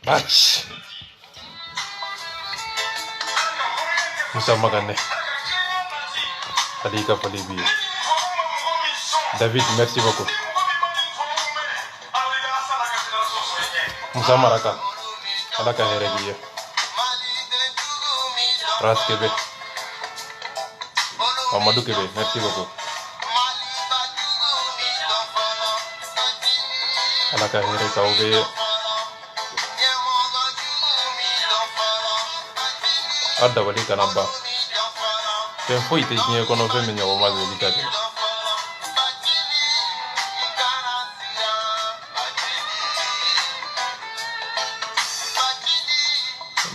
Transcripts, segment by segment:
Ach. Moussa Magané. Khadija Falibi. David, merci beaucoup. Moussa Maraka. Alaka Heregiye. Ras Kebe. Mamadou Kebe, merci beaucoup. Alaka Here Kaobe. Adda Wali Kanaba. Fen foi te tinha kono fe menya o mazo likate.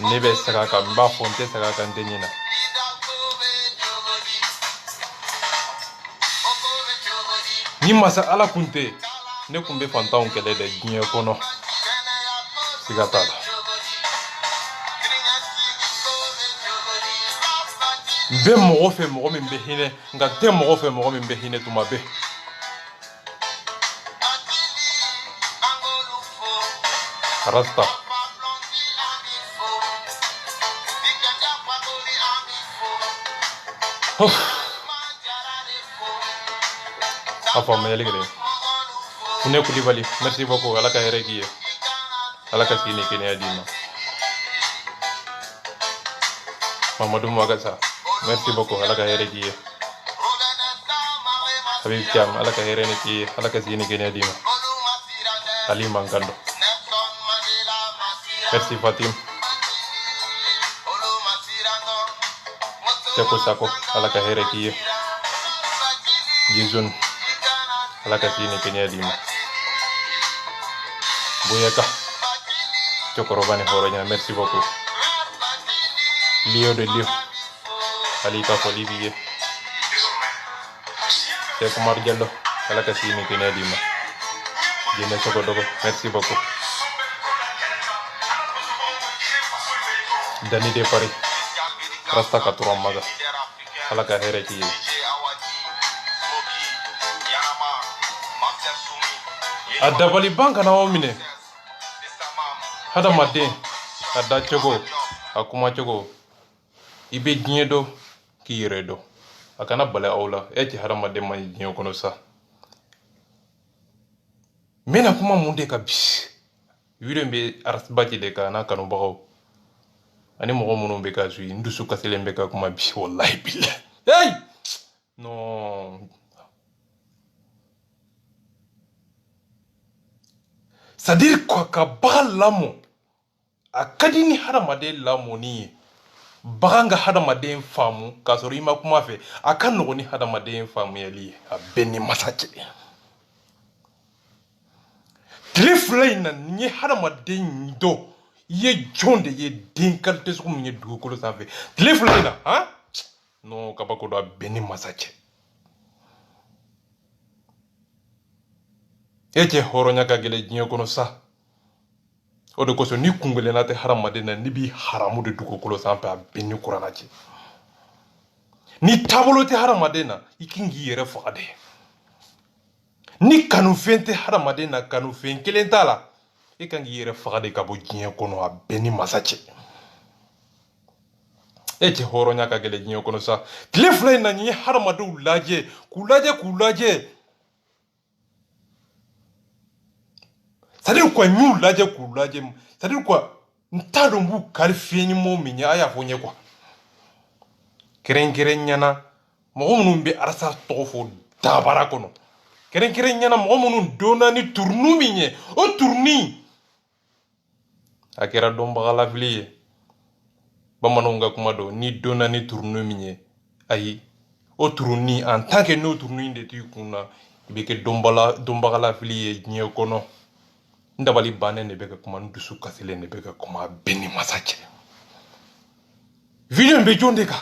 Nebe saka ka mba fonte saka ka ndenyina. Ni masa ala kunte ne kumbe fantaun kele de ginye kono. Sigatala. Be mɔgɔ fɛ mɔgɔ min bɛ hinɛ nka tɛ mɔgɔ fɛ mɔgɔ min bɛ hinɛ tuma bɛɛ. Rasta. A faamuyali kelen. Fune Kulibali, merci beaucoup. Ala ka hɛrɛ k'i ye. Ala ka sigi ni kɛnɛya d'i ma. Mamadou Magasa. Merci beaucoup, ala ka hɛrɛ k'i ye. Habib Thiam, ala ka hɛrɛ ni k'i ye. Ala ka sigi ni kɛnɛya d'i ma. Ali Mankando. Merci Fatim. Seko Sako, ala ka hɛrɛ k'i ye. Jizun, ala ka sigi ni kɛnɛya d'i ma. Boyaka. Chokorobani Horonya, merci beaucoup. Lio de Lio. Alika Folibiye. Cheikh Omar Diallo. Ala ka sigi ni kɛnɛya d'i ma. Jene Sogodogo. Merci beaucoup. Dani de Paris. Rasta Katuram Maga. Ala ka hɛrɛ k'i ye. A dabali ban kana o minɛ. Hadamaden. A da cogo. A kuma cogo. I bɛ diɲɛ dɔn k'i yɛrɛ dɔn. A kana bala aw la. E tɛ hadamaden ma diɲɛ kɔnɔ sa. N bɛna kuma mun de ka bi. Video in bɛ arasibati de kan n'a kanubagaw. Ani mɔgɔ minnu bɛ ka suyi. N dusu kasilen bɛ ka kuma bi. Wallahi billahi. Hey! Non. C'est-à-dire quoi ka bagan lamɔ. A ka di ni hadamaden lamɔni ye. Bagan ka hadamaden faamu k'a sɔrɔ i ma kuma fɛ. A ka nɔgɔn ni hadamaden faamuyali ye. A bɛɛ ni masa cɛ. Tile fila in na ni ye hadamaden dɔn. I ye jɔn de ye den qualité sugu min ye dugukolo sanfɛ. Tile fila in na han. Non kabako don a bɛɛ ni masa cɛ. E cɛ hɔrɔnya ka gɛlɛn diɲɛ kɔnɔ sa. O de kosɔn ni kungelenna tɛ hadamaden na ni b'i haramu de dugukolo sanfɛ a bɛɛ ni kuranna cɛ. Ni taabolo tɛ hadamaden na i kan k'i yɛrɛ faga de. Ni kanufɛn tɛ hadamaden na kanufɛn kelen t'a la i kan k'i yɛrɛ faga de ka bɔ diɲɛ kɔnɔ a bɛɛ ni masa cɛ. E cɛ hɔrɔnya ka gɛlɛn diɲɛ kɔnɔ sa. Tile fila in na n ye hadamadenw lajɛ k'u lajɛ. C'est-à-dire quoi, nous lajɛ k'u lajɛ. C'est-à-dire quoi, n t'a dɔn b'u kari fiɲɛ ɲumanw min ye a y'a fɔ n ye quoi. Kɛrɛnkɛrɛnniyana mɔgɔ minnu bɛ arasa tɔgɔ fɔ dabara kɔnɔ. Kɛrɛnkɛrɛnniyana mɔgɔ minnu donna ni turuni min ye o turuni a kɛra dɔnbagalafili ye. Bamananw ka kuma don ni donna ni turuni min ye ayi o turuni en tant que n'o turuni de t'i kun na i bɛ kɛ dɔnbagalafili ye diɲɛ kɔnɔ. N dabali bannen de bɛ ka kuma n dusu kasilen de bɛ ka kuma a bɛɛ ni masa cɛ. Video in bɛ jɔn de kan.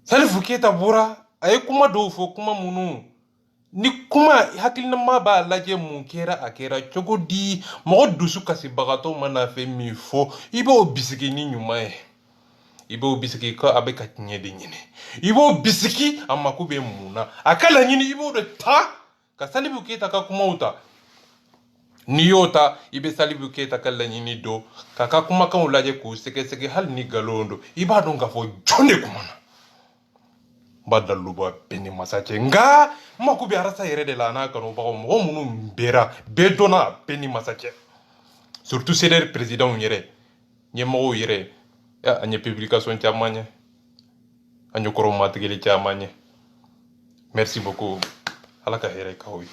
Salifu Keyita bɔra a ye kuma dɔw fɔ kuma minnu ni kuma hakilinama b'a lajɛ mun kɛra a kɛra cogo di mɔgɔ dusu kasibagatɔ mana fɛn min fɔ i b'o bisigi ni ɲuman ye. I b'o bisigi ko a bɛ ka tiɲɛ de ɲini. I b'o bisigi a mako bɛ mun na. A ka laɲini i b'o de ta ka Salifu Keyita ka kumaw ta. Ni yota ibe Salibou Keita ka laɲini do k'a ka kumakanw lajɛ k'u sɛgɛsɛgɛ hali ni ngalon do i b'a dɔn k'a fɔ jɔn de kumana n b'a daluba bɛɛ ni masacɛ nka n mako bɛ arasa yɛrɛ de la a n'a kanubagaw mɔgɔ minnu bɛɛra bɛɛ dɔnna bɛɛ ni masacɛ surtout CNR présidentw yɛrɛ ɲɛmɔgɔw yɛrɛ an ye publication caman ye an ye kɔrɔmatigɛli caman ye merci beaucoup ala ka hɛrɛ k'aw ye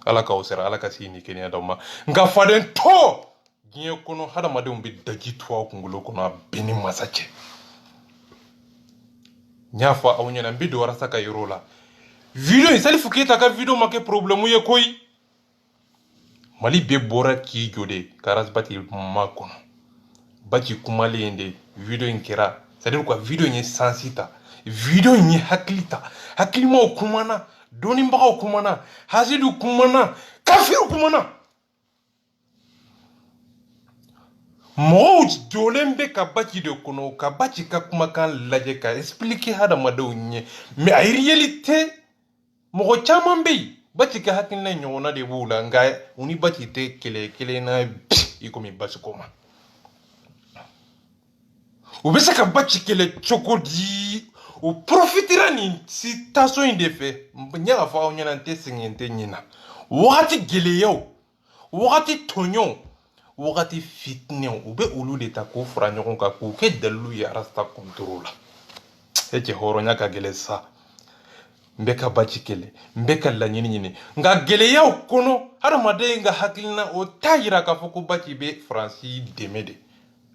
ala k'aw sera ala ka sigi ni kɛnɛya d'aw ma nka faden tɔ diɲɛ kɔnɔ hadamadenw bɛ daji to aw kunkolo kɔnɔ a bɛɛ ni masacɛ n y'a fɔ aw ɲɛna n bɛ don arasa ka yɔrɔ la video in Salifou Keita ka video ma kɛ problème ye koyi mali bɛɛ bɔra k'i jɔ de ka arasibati ma kɔnɔ baci kumalen de video in kɛra c'est à dire quoi video in ye sansi ta video in ye hakili ta hakilimaw kumana dɔnnibagaw kumana hasidu kumana kafiru kumana mɔgɔw jɔlen bɛ ka baci de kɔnɔ ka baci ka kumakan lajɛ ka expliquer hadamadenw ɲɛ mais a réalité mɔgɔ caman bɛ yen baci ka hakilina ɲɔgɔnna de b'u la nka u ni baci tɛ kɛlɛ kelen na bi i komi basiko ma u bɛ se ka baci kɛlɛ cogo di u profitera nin situation in de fɛ n y'a fɔ aw ɲɛna n tɛ sɛgɛn n tɛ ɲinɛ wagati gɛlɛyaw wagati tɔɲɔw wagati fitinɛw u bɛ olu de ta k'u fara ɲɔgɔn kan k'u kɛ dalilu ye arasta contrôle la e cɛ hɔrɔnya ka gɛlɛn sa n bɛ ka baci kɛlɛ n bɛ ka laɲini ɲini nka gɛlɛyaw kɔnɔ hadamaden ka hakilina o t'a yira k'a fɔ ko baci bɛ faransi dɛmɛ de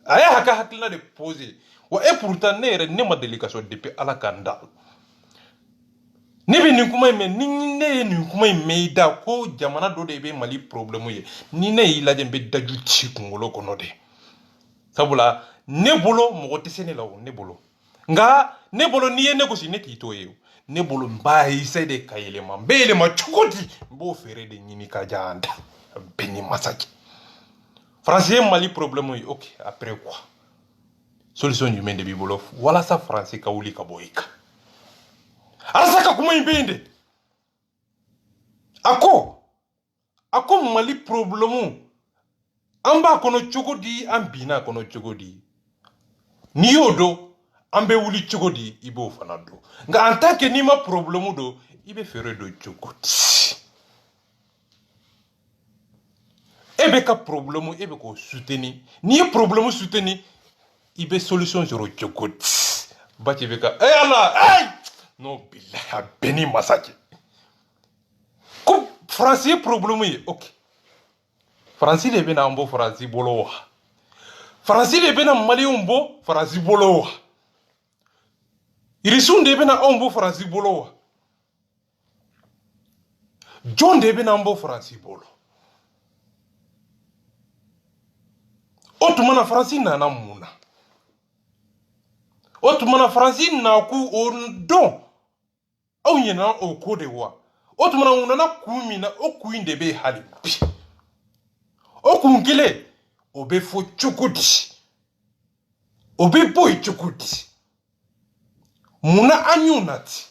a y'a ka hakilina de poser wa et pourtant ne yɛrɛ ne ma deli ka sɔn depuis ala ka n da ne bɛ nin kuma in mɛn ni ne ye nin kuma in mɛn i da ko jamana dɔ de bɛ mali problème ye ni ne y'i lajɛ n bɛ daju ci kunkolo kɔnɔ de sabula ne bolo mɔgɔ tɛ se ne la o ne bolo nka ne bolo n'i ye ne gosi ne t'i to ye o ne bolo n b'a essayer de ka yɛlɛma n bɛ yɛlɛma cogo di n b'o fɛɛrɛ de ɲini ka diya an da bɛɛ ni masakɛ faransi ye mali problème ye ok après quoi solution jumɛn de b'i bolo walasa faransi ka wuli ka bɔ i kan arasa ka kuma in bɛ yen de a ko mali problème an b'a kɔnɔ cogo di an binna a kɔnɔ cogo di n'i y'o dɔn an bɛ wuli cogo di i b'o fana dɔn nka en tant que n'i ma problème dɔn i bɛ fɛɛrɛ dɔn cogo di e bɛ ka problème e bɛ k'o soutenir n'i ye problème soutenir i bɛ solution sɔrɔ cogo di baci bɛ ka ala non bilahi a bɛɛ ni masakɛ ko faransi ye problème ye ok faransi de bɛna an bɔ faransi bolo wa faransi de bɛna maliyɛnw bɔ faransi bolo wa irisiw de bɛna anw bɔ faransi bolo wa jɔn de bɛna an bɔ faransi bolo o tuma na faransi nana mun na o tuma na faransi nakun o dɔn aw ɲinɛna o ko de wa o tuma na u nana kun min na o kun in de bɛ yen hali bi o kun kelen o bɛ fɔ cogo di o bɛ bɔ yen cogo di mun na an y'u nati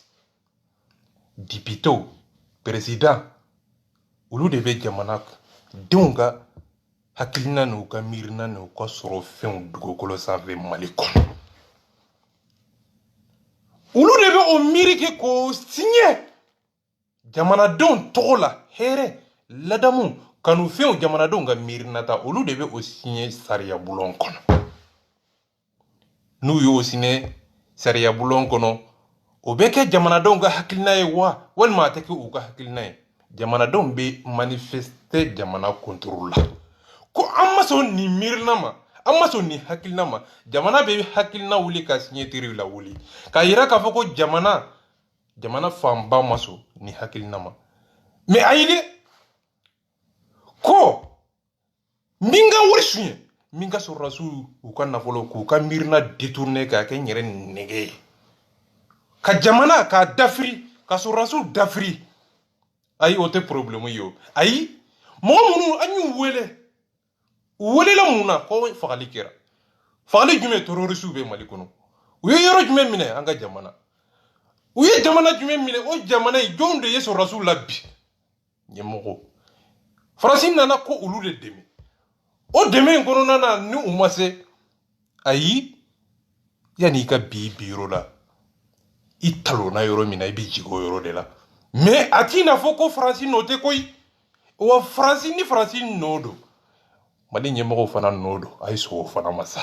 députéw président olu de bɛ jamana denw ka hakilina n'u ka miirina n'u ka sɔrɔ fɛnw dugukolo sanfɛ mali kɔnɔ olu de bɛ o miiri kɛ k'o signé jamanadenw tɔgɔ la hɛrɛ ladamu kanufɛnw jamanadenw ka miirina ta olu de bɛ o signé sariya bulon kɔnɔ n'u y'o signé sariya bulon kɔnɔ o bɛ kɛ jamanadenw ka hakilina ye wa walima a tɛ kɛ u ka hakilina ye jamanadenw bɛ manifester jamana contrôle la ko an ma sɔn nin miirina ma an ma sɔn nin hakilina ma jamana bɛ hakilina wuli ka signétaire la wuli k'a yira k'a fɔ ko jamana fanba ma sɔn nin hakilina ma mais ayi dɛ ko min ka wari suɲɛ min ka sɔrɔdasiw u ka nafolo k'u ka miirina détourner k'a kɛ n yɛrɛ nɛgɛ ye ka jamana k'a dafiri ka sɔrɔdasiw dafiri ayi o tɛ problème ye o ayi mɔgɔ minnu an y'u wele u welela mun na ko fagali kɛra fagali jumɛn terroriste bɛ mali kɔnɔ u ye yɔrɔ jumɛn minɛ an ka jamana u ye jamana jumɛn minɛ o jamana in jɔnw de ye sɔrɔdasiw la bi ɲɛmɔgɔ faransi nana ko olu de dɛmɛ o dɛmɛ in kɔnɔna na ni u ma se ayi yanni i ka bi yɔrɔ la i talonna yɔrɔ min na i bɛ jigin o yɔrɔ de la mais a t'i n'a fɔ ko faransi nɔ tɛ koyi wa faransi ni faransi nɔ don mali ɲɛmɔgɔw fana nɔ don a ye sɔn o fana ma sa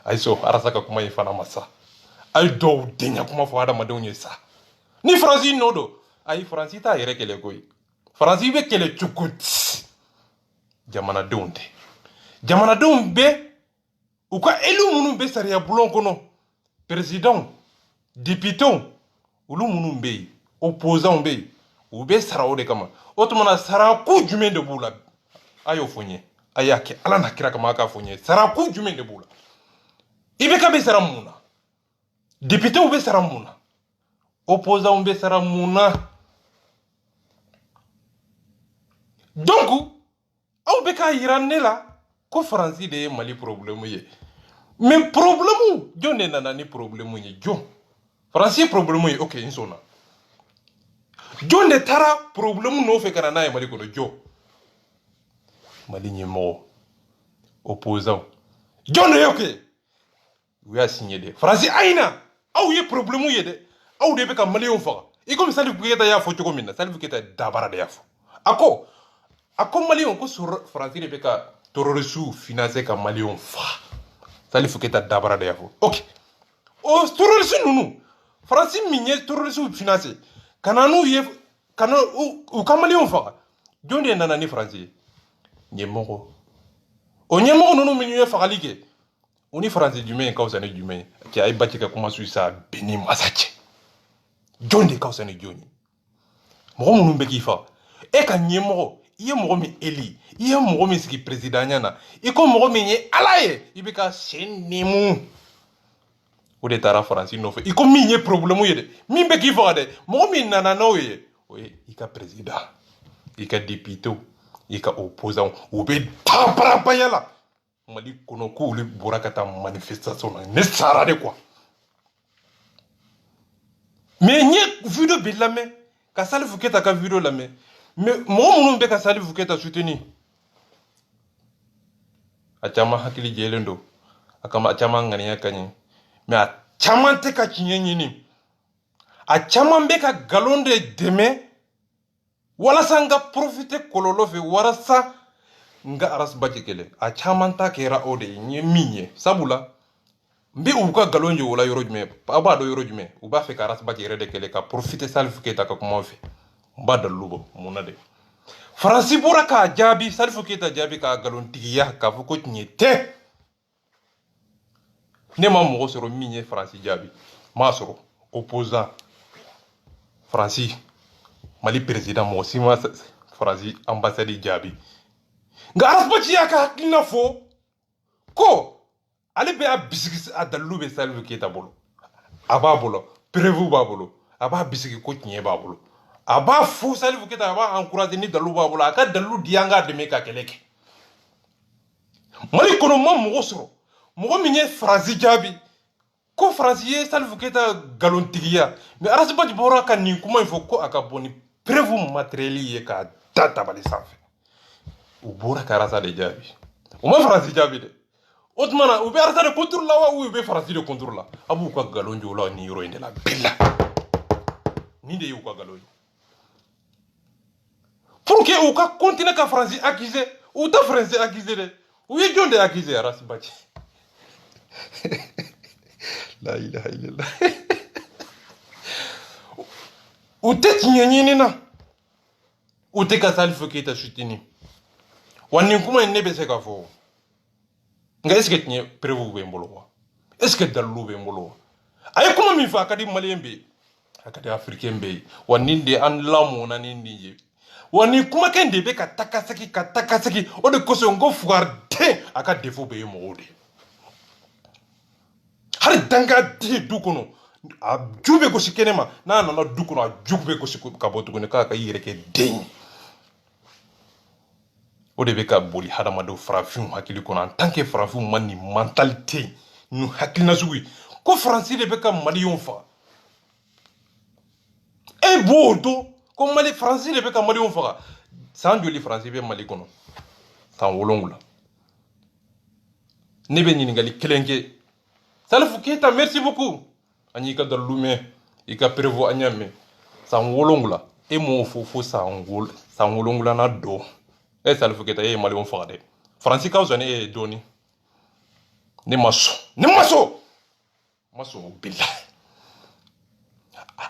a ye sɔn arasa ka kuma in fana ma sa a ye dɔw denya kuma fɔ adamadenw ye sa ni faransi nɔ don ayi faransi t'a yɛrɛ kɛlɛ koyi faransi bɛ kɛlɛ cogo di jamanadenw tɛ jamanadenw bɛ u ka elu minnu bɛ sariya bulon kɔnɔ présidents députés olu minnu bɛ yen opposants bɛ yen u bɛ sara o de kama o tuma na sarako jumɛn de b'u la a y'o fɔ n ye a y'a kɛ ala n'a kira kama a k'a fɔ n ye sarako jumɛn de b'u la IBK bɛ sara mun na députés bɛ sara mun na opposants bɛ sara mun na donc aw bɛ k'a yira ne la ko faransi de ye mali problème ye mais problème jɔn de nana ni problème ye jɔn faransi ye problème ye ok n sɔnna jɔn de taara problème nɔfɛ ka na n'a ye mali kɔnɔ jɔn mali ɲɛmɔgɔ opposant jɔn de ye ok u y'a signé de faransi aina aw ye problème ye dɛ aw de bɛ ka maliyɛnw faga i komi Salifu Keyita y'a fɔ cogo min na Salifu Keyita dabara de y'a fɔ a ko maliyɛnw ko faransi de bɛ ka terroristes financer ka maliyɛnw faga Salifu Keyita dabara de y'a fɔ ok o terroristes ninnu faransi min ye terroristes financer ka na n'u ye ka na u ka maliyɛnw faga jɔn de nana ni faransi ye ɲɛmɔgɔ o ɲɛmɔgɔ ninnu minnu ye fagali kɛ u ni faransi jumɛn ye ka fisa ni jumɛn ye cɛ a ye Bacɛ ka kuma su sa bɛn ni masa cɛ jɔn de ka fisa ni jɔn ye mɔgɔ minnu bɛ k'i faga e ka ɲɛmɔgɔ i ye mɔgɔ min eli i ye mɔgɔ min sigi présidentya na i ko mɔgɔ min ye ala ye i bɛ ka sen nɛmu o de taara faransi nɔfɛ i ko min ye problème ye dɛ min bɛ k'i faga dɛ mɔgɔ min nana n'o ye o ye i ka président i ka député i ka opposant u bɛ dabarabaya la mali kɔnɔ k'olu bɔra ka taa manifestation na ne sara de quoi mais n ye video bɛ lamɛn ka Salifu Keyita ka video lamɛn mais mɔgɔ minnu bɛ ka Salifu Keyita soutenir a caman hakili jɛlen don a caman ŋaniya ka ɲi mais a caman tɛ ka tiɲɛ ɲini a caman bɛ ka nkalon de dɛmɛ walasa n ka profiter kɔlɔlɔ fɛ walasa n ka Aras Bacɛ kɛlɛ a caman ta kɛra o de ye n ye min ye sabula n bɛ u ka nkalon ye o la yɔrɔ jumɛn aw b'a dɔn yɔrɔ jumɛn u b'a fɛ ka Aras Bacɛ yɛrɛ de kɛlɛ ka profiter Salifu Keyita ka kumaw fɛ n b'a dalilu bɔ mun na de faransi bɔra k'a jaabi Salifu Keyita jaabi k'a nkalontigiya k'a fɔ ko tiɲɛ tɛ ne ma mɔgɔ sɔrɔ min ye faransi jaabi m'a sɔrɔ opposant faransi mali président mɔgɔ si ma faransi ambassade jaabi nka Aras Bacɛ y'a ka hakilina fɔ ko ale bɛ a bisigi a dalilu bɛ Salifu Keyita bolo a b'a bolo preuve b'a bolo a b'a bisigi ko tiɲɛ b'a bolo a b'a fo Salifu Keyita a b'a encourager ni dalilu b'a bolo a ka dalilu di an k'a dɛmɛ ka kɛlɛ kɛ mali kɔnɔ ma mɔgɔ sɔrɔ mɔgɔ min ye faransi jaabi ko faransi ye Salifu Keyita nkalontigiya mais Aras Bacɛ bɔra ka nin kuma in fɔ ko a ka bɔ ni preuve matérielle ye k'a da tabali sanfɛ u bɔra ka Arasa de jaabi u ma faransi jaabi dɛ o tuma na u bɛ Arasa de contre la wa u bɛ faransi de contre la a b'u ka nkalon jɔ o la nin yɔrɔ in de la bila nin de y'u ka nkalon ye pour que u ka continuer ka faransi accuser u tɛ faransi accuser dɛ u ye jɔn de accuser Aras Bacɛ la ilaha illallah u tɛ tiɲɛ ɲini na u tɛ ka Salifu Keyita soutenir wa nin kuma in ne bɛ se k'a fɔ nka est ce que tiɲɛ preuve bɛ n bolo wa est ce que dalilu bɛ n bolo wa a ye kuma min fɔ a ka di maliyɛn bɛ yen a ka di africain bɛ yen wa nin de an lamɔna ni nin ye wa nin kumakan de bɛ ka taa ka segin o de kosɔn n ko fugariden a ka défaut bɛ ye mɔgɔw de hali dangaden du kɔnɔ a ju bɛ gosi kɛnɛ ma n'a nana du kɔnɔ a ju bɛ gosi ka bɔ tuguni k'a ka i yɛrɛ kɛ den ye o de bɛ ka boli hadamadenw farafinw hakili kɔnɔ en tant que farafinw ma nin mentalité nin hakilina sugu ye ko faransi de bɛ ka maliyɛnw faga e b'o dɔn ko faransi de bɛ ka maliyɛnw faga san joli faransi bɛ mali kɔnɔ san 7 ne bɛ ɲininkali kelen kɛ Salif Keita merci beaucoup an y'i ka dalilu mɛn i ka prévôt an y'a mɛn san 7 e m'o fo san 7 don Salif Keita e ye maliyɛnw faga dɛ faransi ka fisa ne ye dɔɔni ne ma sɔn bilahi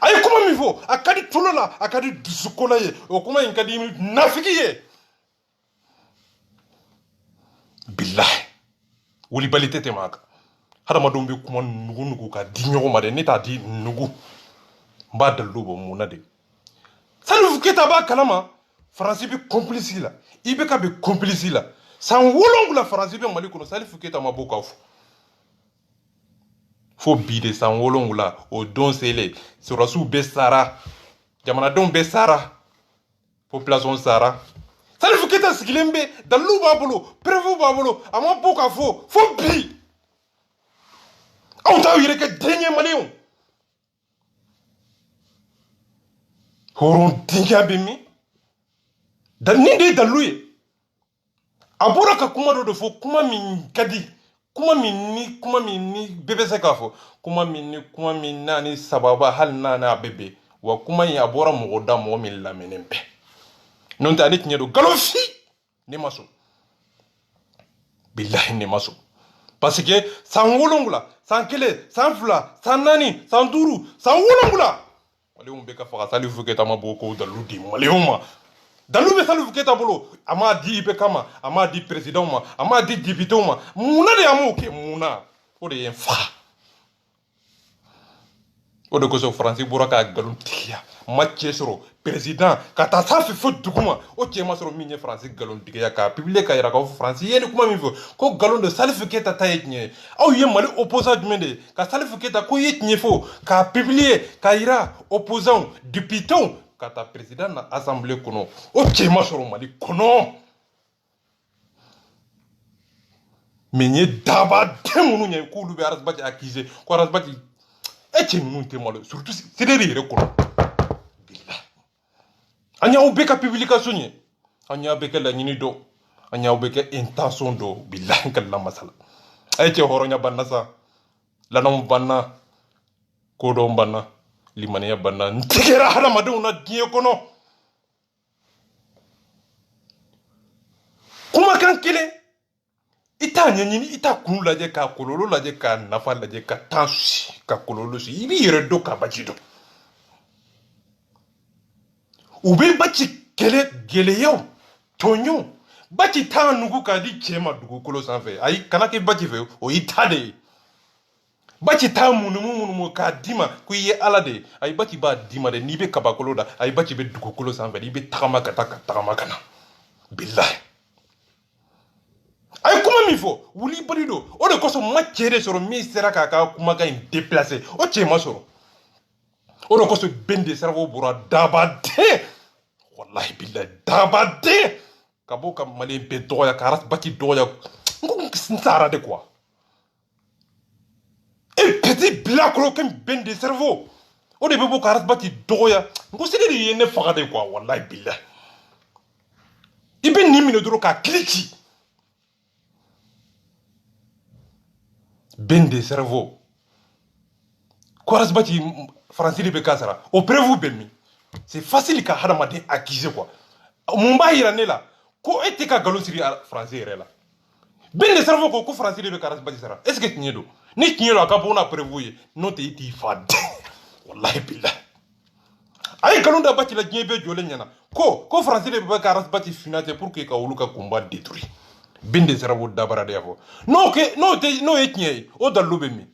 a ye kuma min fɔ a ka di tolo la a ka di dusukola ye o kuma in ka di nafiki ye bilahi wulibali tɛ tɛmɛ a kan hadamadenw bɛ kuma nugu ka di ɲɔgɔn ma dɛ ne t'a di nugu n b'a dalilu bɔ mun na de Salif Keita b'a kalama faransi bɛ complice la IBK bɛ complice la san 7 faransi bɛ mali kɔnɔ Salif Keita ma bɔ k'a fɔ fo bi de san 7 o don selen sɔrɔsiw bɛ sara jamanadenw bɛ sara population sara Salif Keita sigilen bɛ dalilu b'a bolo prévôt b'a bolo a ma bɔ k'a fɔ fo bi aw t'aw yɛrɛ kɛ den ye maliyɛnw hɔrɔn denkɛ bɛ min nin de ye dalilu ye a bɔra ka kuma dɔ de fɔ kuma min ka di kuma min ni bɛɛ bɛ se k'a fɔ kuma min n'a ni sababa hali n'a bɛ bɛn wa kuma in a bɔra mɔgɔ da mɔgɔ min lamɛnnen bɛɛ n'o tɛ ale tiɲɛ don nkalonfi ne ma sɔn bilahi ne ma sɔn parce que san 7 san 1 san 2 san 4 san 5 san 7 maliyɛnw bɛ ka faga Salif Keita ma bɔ k'o dalilu di maliyɛnw ma dalilu bɛ Salif Keita bolo a m'a di IBK ma a m'a di président ma a m'a di député ma munna de a m'o kɛ munna o de ye n faga o de kosɔn faransi bɔra k'a nkalon tigiya ma cɛ sɔrɔ président ka taa s'a fɛ fo dugu ma o cɛ ma sɔrɔ min ye faransi nkalon tigiya k'a publier k'a yira k'a fɔ faransi ye ni kuma min fɔ ko nkalon don Salif Keita ta ye tiɲɛ ye aw ye mali opposant jumɛn de ye ka Salif Keita ko ye tiɲɛ fɔ k'a publier k'a yira opposant député ka taa président na assemblée kɔnɔ o cɛ ma sɔrɔ mali kɔnɔ mais n ye daba den minnu ye k'olu bɛ Arazbaji accusé ko Arazbaji cɛ ninnu tɛ malo surtout CDR yɛrɛ kɔnɔ an y'aw bɛɛ ka publication ye an y'aw bɛɛ kɛ laɲini dɔn an y'aw bɛɛ kɛ intention dɔn bilahi ka lamasala a ye cɛ hɔrɔnya banna sa lanaw banna kodɔn banna limaniya banna n tigɛra hadamadenw na diɲɛ kɔnɔ kumakan kelen i t'a ɲɛɲini i t'a kun lajɛ k'a kɔlɔlɔ lajɛ k'a nafa lajɛ ka temps si ka kɔlɔlɔ si i b'i yɛrɛ dɔn k'a baji dɔn u bɛ baci kɛlɛ gɛlɛyaw tɔɲɔw baci t'a nugu k'a di cɛ ma dugukolo sanfɛ ayi kana kɛ baci fɛ o y'i ta de ye baci t'a munumu k'a d'i ma ko i ye ala de ye ayi baci b'a d'i ma dɛ n'i bɛ kabakolo da ayi baci bɛ dugukolo sanfɛ i bɛ tagama ka taa ka tagama ka na bilahi a ye kuma min fɔ wuli bali don o de kosɔn ma cɛ de sɔrɔ min sera k'a ka kumakan in déplacer o cɛ ma sɔrɔ o de kosɔn Bende Sarago bɔra dabaden wallahi bilahi dabaden ka bɔ ka maliyɛn bɛɛ dɔgɔya ka Arazbaji dɔgɔya n ko n sara de quoi et petit bilakolo comme Bende Sarago o de bɛ bɔ ka Arazbaji dɔgɔya n ko sidi de ye ne faga de quoi wallahi bilahi i bɛ nin minɛ dɔrɔn k'a kili ci Bende Sarago ko Arazbaji faransi de bɛ k'a sara o prévu bɛ min c'est facile ka hadamaden accuser quoi mun b'a yira ne la ko e tɛ ka nkalon siri faransi yɛrɛ la Bende Sarago ko faransi de bɛ ka Arazbaji sara est ce que tiɲɛ don ni tiɲɛ don a ka bɔ n'a prévu ye n'o tɛ i t'i fa den wallahi bilahi a ye nkalon da Baci la diɲɛ bɛɛ jɔlen ɲɛna ko faransi de bɛ ka Arazbaji financer pour que ka olu ka combat détruire Bende Sarago dabara de y'a fɔ n'o ye tiɲɛ ye o dalilu bɛ min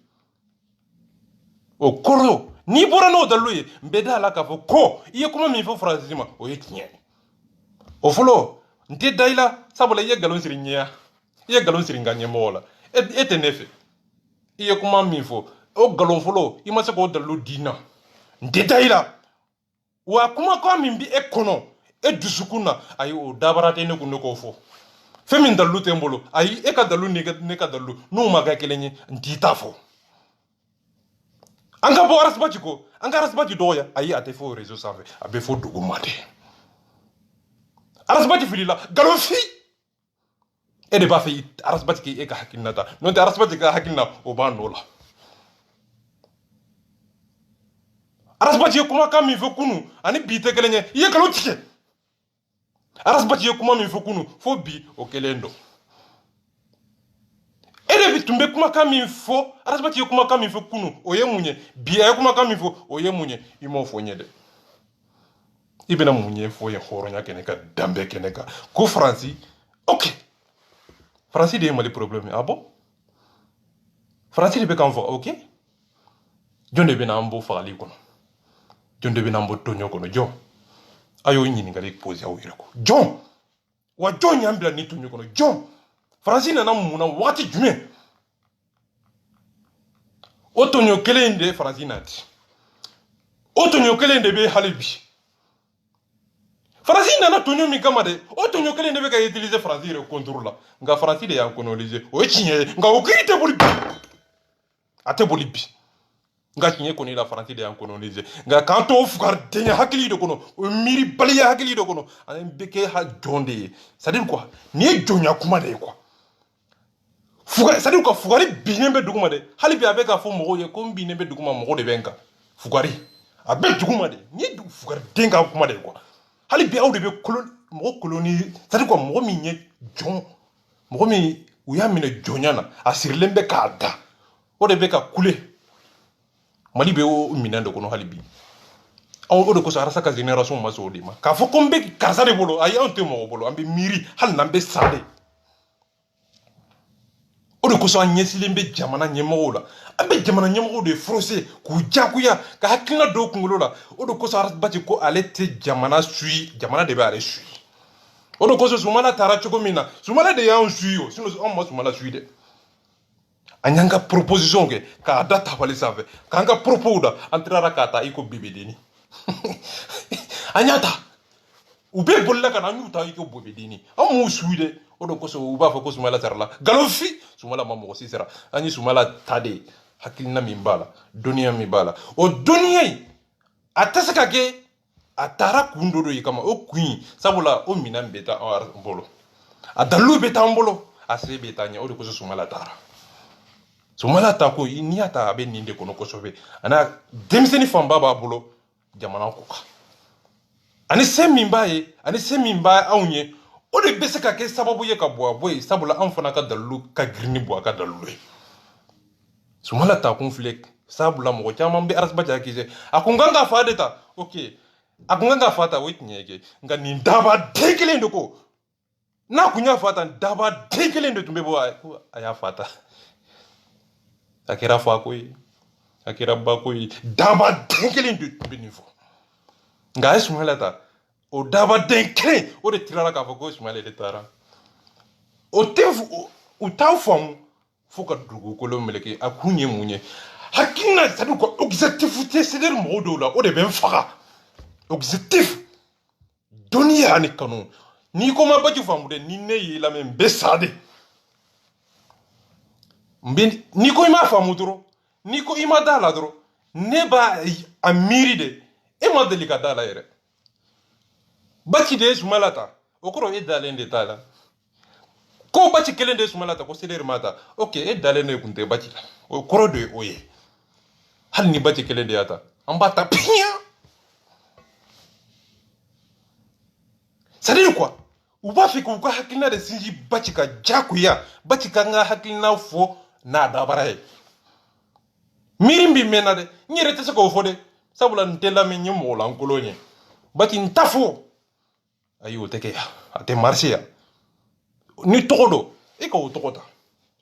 o kɔrɔ n'i bɔra n'o dalilu ye n bɛ da la k'a fɔ ko i ye kuma min fɔ faransi ma o ye tiɲɛ ye o fɔlɔ n tɛ da i la sabula i ye nkalon siri ɲɛya i ye nkalon siri n ka ɲɛmɔgɔ la e tɛ ne fɛ i ye kuma min fɔ o nkalon fɔlɔ i ma se k'o dalilu di n na n tɛ da i la wa kumakan min bɛ e kɔnɔ e dusukun na ayi o dabara tɛ ne kun ne k'o fɔ fɛn min dalilu tɛ n bolo ayi e ka dalilu ne ka dalilu n'u ma kɛ kelen ye n t'i ta fɔ an ka bɔ Arazbaji ko an ka Arazbaji dɔgɔya ayi a tɛ fɔ réseau sanfɛ a bɛ fɔ dugu ma de arasbati filila galofi e de b'a fɛ arasbati k'e ka hakilina ta n'o tɛ arasbati ka hakilina o b'a nɔ la arasbati ye kumakan min fɔ kunu ani bi tɛ kelen ye i ye nkalon tigɛ arasbati ye kuma min fɔ kunu fo bi o kelen don e de tun bɛ kumakan min fɔ arasbati ye kumakan min fɔ kunu o ye mun ye bi a ye kumakan min fɔ o ye mun ye i m'o fɔ n ye dɛ i bɛna mun ye fɔ ye hɔrɔnya kɛnɛ kan danbe kɛnɛ kan ko faransi ok faransi de ye mali problème ah bon faransi de bɛ k'an faga ok jɔn de bɛna an bɔ fagali kɔnɔ jɔn de bɛna an bɔ tɔɲɔ kɔnɔ jɔn a y'o ɲininkali posé aw yɛrɛ kɔ jɔn wa jɔn y'an bila ni tɔɲɔ kɔnɔ jɔn faransi nana mun na wagati jumɛn o tɔɲɔ kelen in de faransi nati o tɔɲɔ kelen de bɛ hali bi faransi nana tɔɲɔ min kama dɛ o tɔɲɔ kelen de bɛ ka utiliser faransi yɛrɛ contrôle la nka faransi de y'a coloniser o ye tiɲɛ ye nka o kiri tɛ boli bi a tɛ boli bi nka tiɲɛ kɔni la faransi de y'an coloniser nka k'an to fugaridenya hakili de kɔnɔ o ye miiribaliya hakili de kɔnɔ ani bɛ kɛ jɔn de ye c'est à dire quoi nin ye jɔnya kuma de ye quoi fugari c'est à dire quoi fugari binnen bɛ duguma dɛ hali bi a bɛ k'a fɔ mɔgɔw ye ko n binnen bɛ duguma mɔgɔ de bɛ n kan fugari a bɛ duguma de nin ye fugariden ka kuma de ye quoi hali bi aw de bɛ mɔgɔ koloni c'est à dire quoi mɔgɔ min ye jɔn mɔgɔ min u y'a minɛ jɔnya na a sirilen bɛ k'a da o de bɛ ka kule mali bɛ o minɛn de kɔnɔ hali bi o de kosɔn arasa ka génération ma se o de ma k'a fɔ ko n bɛ karisa de bolo ayi anw tɛ mɔgɔ bolo an bɛ miiri hali n'an bɛ sa de o de kosɔn an ɲɛsilen bɛ jamana ɲɛmɔgɔw la an bɛ jamana ɲɛmɔgɔw de forcer k'u jagoya ka hakilina dɔw kunkolo la o de kosɔn arasibati ko ale tɛ jamana suit jamana de bɛ ale suit o de kosɔn Sumala taara cogo min na Sumala de y'anw suit o sinon anw ma Sumala suit dɛ an y'an ka proposition kɛ k'a da tabali sanfɛ k'an ka propos da an tilara k'a ta i ko bebedeni an y'a ta u bɛɛ bolila ka na an y'u ta i ko bebedeni an m'u suit dɛ o de kosɔn u b'a fɔ ko Sumala sarala galofi Sumala ma mɔgɔ si sara an ye Sumala ta de hakilina min b'a la dɔnniya min b'a la o dɔnniya in a tɛ se ka kɛ a taara kun dɔ de kama o kun in sabula o minɛn bɛ taa an bolo a dalilu bɛ t'an bolo a se bɛ taa ɲɛ o de kosɔn Sumala taara Sumala ta ko n'i y'a ta a bɛ nin de kɔnɔ kosɛbɛ a n'a denmisɛnnin fanba b'a bolo jamana ko kan ani se min b'a ye ani se min b'a anw ye o de bɛ se ka kɛ sababu ye ka bɔ a bɔ yen sabula anw fana ka dalilu ka girin ni bɔ a ka dalilu ye Sumala ta kun filɛ sabula mɔgɔ caman bɛ arasibati hakili a kun kan ka fa de ta ok a kun kan ka fa ta o ye tiɲɛ ye kɛ nka nin dabaden kelen de ko n'a kun y'a fa ta dabaden kelen de tun bɛ bɔ a y'a fa ta a kɛra fa ko ye a kɛra ba ko ye dabaden kelen de tun bɛ nin fɔ nka a ye Sumala ta o dabaden kelen o de tirala k'a fɔ ko Sumala de taara o tɛ u t'aw faamu fo ka dugukolo meleke a kun ye mun ye hakilina c'est à dire quoi objectif tɛ c'est-à-dire mɔgɔw dɔw la o de bɛ n faga objectif dɔnniya ani kanu n'i ko ma Baki faamu dɛ ni ne y'i lamɛn n bɛ sa de n'i ko i m'a faamu dɔrɔn n'i ko i ma da la dɔrɔn ne b'a a miiri de e ma deli ka da la yɛrɛ Baki de ye Sumala ta o kɔrɔ e dalen de t'a la ko Baki kelen de ye Sumala ta ko Seleri ma ta ok e dalen de kun tɛ Baki la o kɔrɔ de ye o ye hali ni Baki kelen de y'a ta an b'a ta piɲa c'est à dire quoi u b'a fɛ k'u ka hakilina de sinji Baki ka jagoya Baki ka n ka hakilina fɔ n'a dabara ye miiri bi mɛnna dɛ n yɛrɛ tɛ se k'o fɔ dɛ sabula n tɛ lamɛn n ye mɔgɔ lankolon ye Baki n ta fɔ ayi o tɛ kɛ yan a tɛ marché yan ni tɔgɔ don e k'o tɔgɔ ta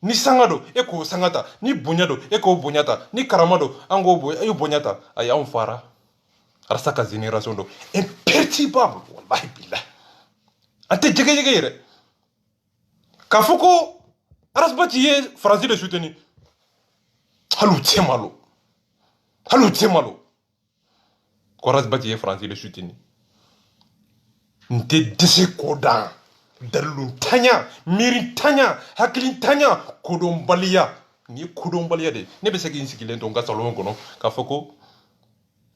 ni sanga don e k'o sanga ta ni bonya don e k'o bonya ta ni karama don an k'o bonya e bonya ta ayi anw fara arasa ka génération don imperturbable wallahi billahi an tɛ jɛgɛjɛgɛ yɛrɛ k'a fɔ ko arasibati ye faransi de soutenir hali u tɛ malo ko arasibati ye faransi de soutenir n tɛ dɛsɛ k'o dan dalilu ntanya miiri ntanya hakili ntanya kodɔnbaliya nin ye kodɔnbaliya de ne bɛ se k'i sigilen to n ka salon kɔnɔ k'a fɔ ko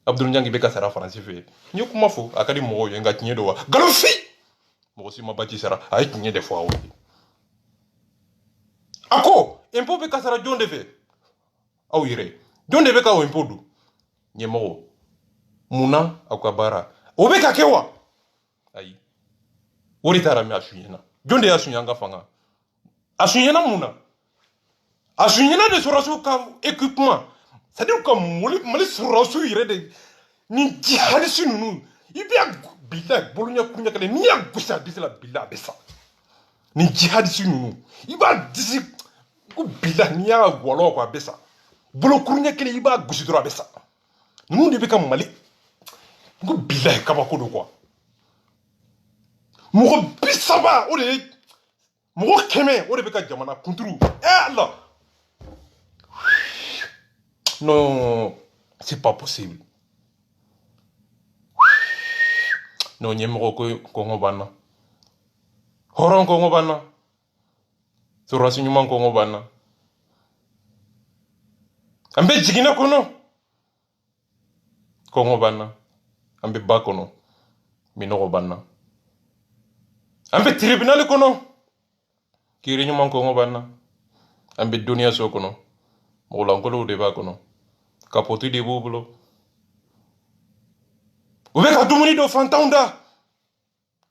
Abdul Nyangi bɛ ka sara faransi fɛ yen n ye kuma fɔ a ka di mɔgɔw ye nka tiɲɛ don wa galofi mɔgɔ si ma baci sara a ye tiɲɛ de fɔ aw ye a ko impôt bɛ ka sara jɔn de fɛ aw yɛrɛ jɔn de bɛ ka o impôt dun ɲɛmɔgɔ mun na aw ka baara o bɛ ka kɛ wa ayi o de taara mɛ a suɲɛna jɔn de y'a suɲɛ an ka fanga a suɲɛna mun na a suɲɛna de sɔrɔsiw ka équipement c'est à dire ka mali sɔrɔsiw yɛrɛ de ni jihadisi ninnu i bɛ bila boloɲɛ kuɲɛ kelen n'i y'a gosi a disi la bila a bɛ sa ni jihadisi ninnu i b'a disi ko bila n'i y'a wɔlɔ a bɛ sa bolo kuruɲɛ kelen i b'a gosi dɔrɔn a bɛ sa ninnu de bɛ ka mali ko bila kabako don quoi mɔgɔ 30 o de ye mɔgɔ 100 o de bɛ ka jamana kunturu Allah non c'est pas possible non ɲɛmɔgɔ ko kɔngɔ b'an na hɔrɔn kɔngɔ b'an na sɔrɔdasi ɲuman kɔngɔ b'an na an bɛ jiginɛ kɔnɔ kɔngɔ b'an na an bɛ ba kɔnɔ minɔgɔ b'an na an bɛ tribunal kɔnɔ kiiri ɲuman kɔngɔ b'an na an bɛ duniyaso kɔnɔ mɔgɔlankolow de b'a kɔnɔ kapoti de b'u bolo u bɛ ka dumuni dɔ fantanw da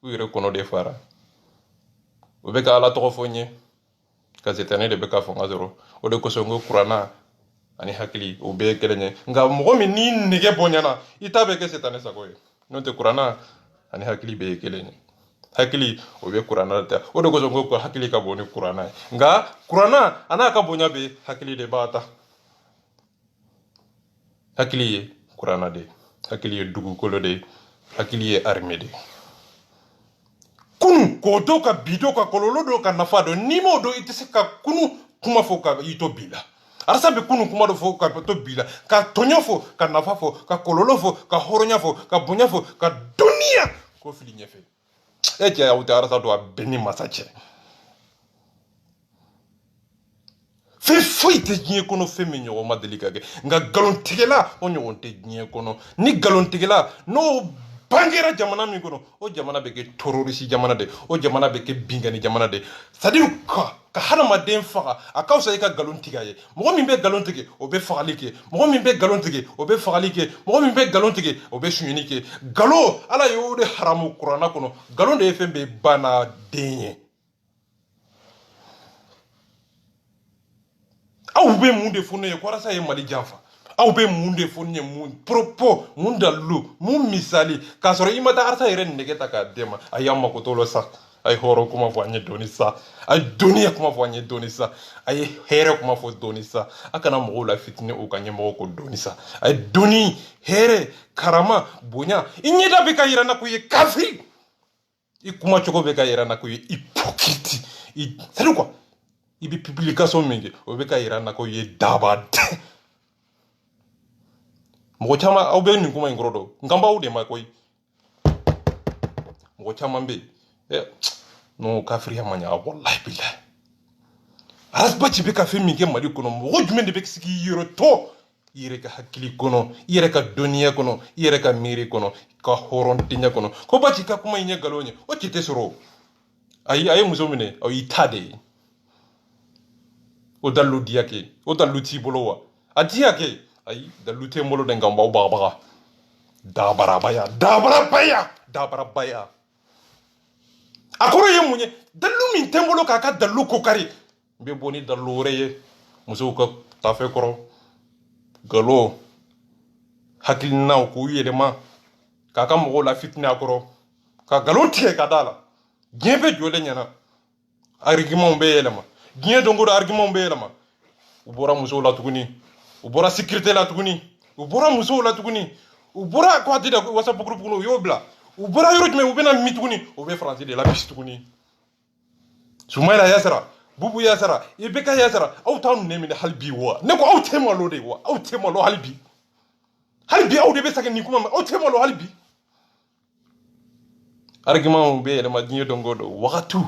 u yɛrɛ kɔnɔ de fara u bɛ ka ala tɔgɔ fɔ n ye ka setane de bɛ ka fanga sɔrɔ o de kosɔn ko kuranna ani hakili o bɛɛ ye kelen ye nka mɔgɔ min ni nege bɔɲana i ta bɛ kɛ setane sago ye n'o tɛ kuranna ani hakili bɛɛ ye kelen ye hakili o bɛ kuranna ta o de kosɔn ko hakili ka bon ni kuranna ye nka kuranna a n'a ka bonya bɛ hakili de b'a ta hakili ye kuranna de hakili ye dugukolo de hakili ye armée de kunu k'o do ka bi do ka kɔlɔlɔ do ka nafa do n'i m'o do i tɛ se ka kunu kuma fɔ ka i to bi la arasa bɛ kunu kuma dɔ fɔ ka to bi la ka tɔɲɔ fɔ ka nafa fɔ ka kɔlɔlɔ fɔ ka hɔrɔnya fɔ ka bonya fɔ ka dɔnniya ko fili ɲɛfɛ e cɛ aw tɛ arasa do a bɛɛ ni masa cɛ fɛn foyi tɛ diɲɛ kɔnɔ fɛn min ɲɔgɔn ma deli ka kɛ nka nkalontigɛla o ɲɔgɔn tɛ diɲɛ kɔnɔ ni nkalontigɛla n'o bangera jamana min kɔnɔ o jamana bɛ kɛ terroriste jamana de o jamana bɛ kɛ bingani jamana de c'est à dire ka hadamaden faga a ka fisa i ka nkalon tigɛ a ye mɔgɔ min bɛ nkalon tigɛ o bɛ fagali kɛ mɔgɔ min bɛ nkalon tigɛ o bɛ fagali kɛ mɔgɔ min bɛ nkalon tigɛ o bɛ suɲɛni kɛ nkalon ala ye o de haramu kuranna kɔnɔ nkalon de ye fɛn bɛɛ banna den ye aw bɛ mun de fɔ ne ye ko arasa ye mali janfa aw bɛ mun de fɔ ne ye mun propos mun dalilu mun misali k'a sɔrɔ i ma taa arasa yɛrɛ nɛgɛ ta k'a d'e ma a y'an mako t'o la sa a ye hɔrɔn kuma fɔ an ye dɔɔni sa a ye dɔnniya kuma fɔ an ye dɔɔni sa a ye hɛrɛ kuma fɔ dɔɔni sa a kana mɔgɔw la fitini u ka ɲɛmɔgɔ ko dɔɔni sa a ye dɔnni hɛrɛ karama bonya i ɲɛda bɛ ka yira n na ko i ye kafiri i kuma cogo bɛ ka yira n na ko i ye hypocrite c'est à dire quoi i bɛ publication min kɛ o bɛ ka yira n na ko i ye dabaden mɔgɔ caman aw bɛ nin kuma in kɔrɔ dɔn nkan b'aw de ma koyi mɔgɔ caman bɛ yen non kafiriya man ɲa walahi bilahi arasibaci bɛ ka fɛn min kɛ mali kɔnɔ mɔgɔ jumɛn de bɛ se k'i yɛrɛ tɔ i yɛrɛ ka hakili kɔnɔ i yɛrɛ ka dɔnniya kɔnɔ i yɛrɛ ka miiri kɔnɔ ka hɔrɔntanya kɔnɔ ko baci ka kuma in ye nkalon ye o ci tɛ sɔrɔ o ayi a ye muso minɛ o y'i ta de ye o dalilu diya kɛ o dalilu t'i bolo wa a diya kɛ ayi dalilu tɛ n bolo dɛ nka n b'aw bagabaga dabarabaya dabarabaya dabarabaya a kɔrɔ ye mun ye dalilu min tɛ n bolo k'a ka dalilu ko kari n bɛ bɔ ni dalilu wɛrɛ ye musow ka tafe kɔrɔ nkalon hakilinaw k'u yɛlɛma k'a ka mɔgɔw la fitini a kɔrɔ ka nkalon tigɛ ka da la diɲɛ bɛɛ jɔlen ɲɛna argument bɛ yɛlɛma diɲɛ don o don argument bɛ yɛlɛma u bɔra musow la tuguni u bɔra sécurité la tuguni u bɔra musow la tuguni u bɔra ko a tɛ da whatsapp groupe kɔnɔ u y'o bila u bɔra yɔrɔ jumɛn u bɛna min tuguni u bɛ faransi de la bisi tuguni Soumaïla Yasara Boubou Yasara Ibeka Yasara aw t'aw nɛ minɛ hali bi wa ne ko aw tɛ malo de wa aw tɛ malo hali bi aw de bɛ segin nin kuma ma aw tɛ malo hali bi argument bɛ yɛlɛma diɲɛ don o don wagatiw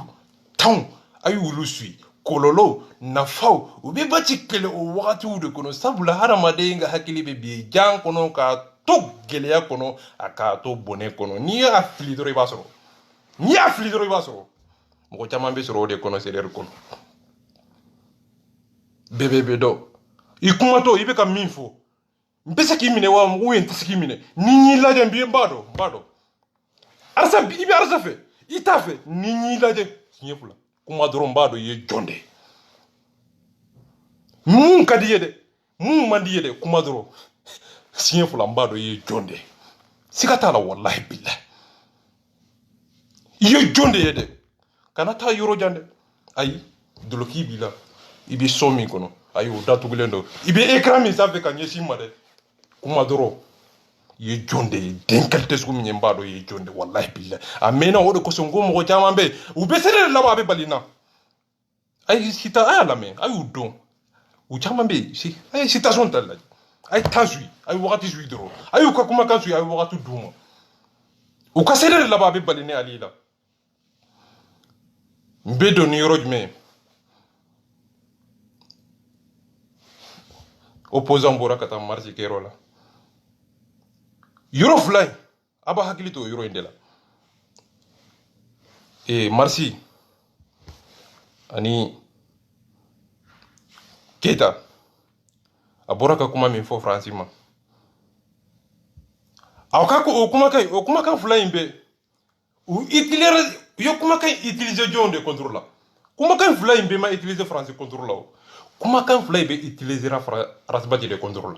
temps a y'olu suit kɔlɔlɔ nafaw u bɛ baci kɛlɛ o wagatiw de kɔnɔ sabula hadamaden ka hakili bɛ bi jan kɔnɔ k'a to gɛlɛya kɔnɔ a k'a to bɔnɛ kɔnɔ n'i y'a fili dɔrɔn i b'a sɔrɔ n'i y'a fili dɔrɔn i b'a sɔrɔ mɔgɔ caman bɛ sɔrɔ o de kɔnɔ CDR kɔnɔ bɛɛ bɛ dɔn i kumatɔ i bɛ ka min fɔ n bɛ se k'i minɛ wa ou bien n tɛ se k'i minɛ ni n y'i lajɛ n b'a dɔn arasa i bɛ arasa fɛ i t'a fɛ ni n y'i lajɛ siɲɛ fila kuma dɔrɔn n b'a dɔn i ye jɔn de ye mun ka di i ye dɛ mun man di i ye dɛ kuma dɔrɔn siɲɛ fila n b'a dɔn i ye jɔn de ye siga t'a la walahi bilahi i ye jɔn de ye dɛ kana taa yɔrɔ jan dɛ ayi doloki b'i la i bɛ so min kɔnɔ ayi o datugulen don i bɛ écran min sanfɛ ka ɲɛsin ma dɛ kuma dɔrɔn i ye jɔn de ye den qualité sugu min ye n b'a dɔn i ye jɔn de walahi bilahi a mɛnna o de kosɔn ko mɔgɔ caman bɛ yen u bɛ CDR de laban a bɛ bali na ayi sita a y'a lamɛn a y'u dɔn u caman bɛ yen a ye citation ta lajɛ a ye temps suit a ye wagati suit dɔrɔn a y'u ka kumakan suit a ye wagati d'u ma u ka CDR de laban a bɛ bali ne ale la n bɛ don ni yɔrɔ jumɛn ye opposant bɔra ka taa marche kɛyɔrɔ la yɔrɔ fila in a b'a hakili to o yɔrɔ in de la marche ani Keita a bɔra ka kuma min fɔ Faransi ma aw ka o kumakan fila in bɛ u ye kumakan utiliser jɔnw de contre la kumakan fila in bɛɛ ma utiliser Faransi contre la o kumakan fila in bɛ utiliser Arasibati de contre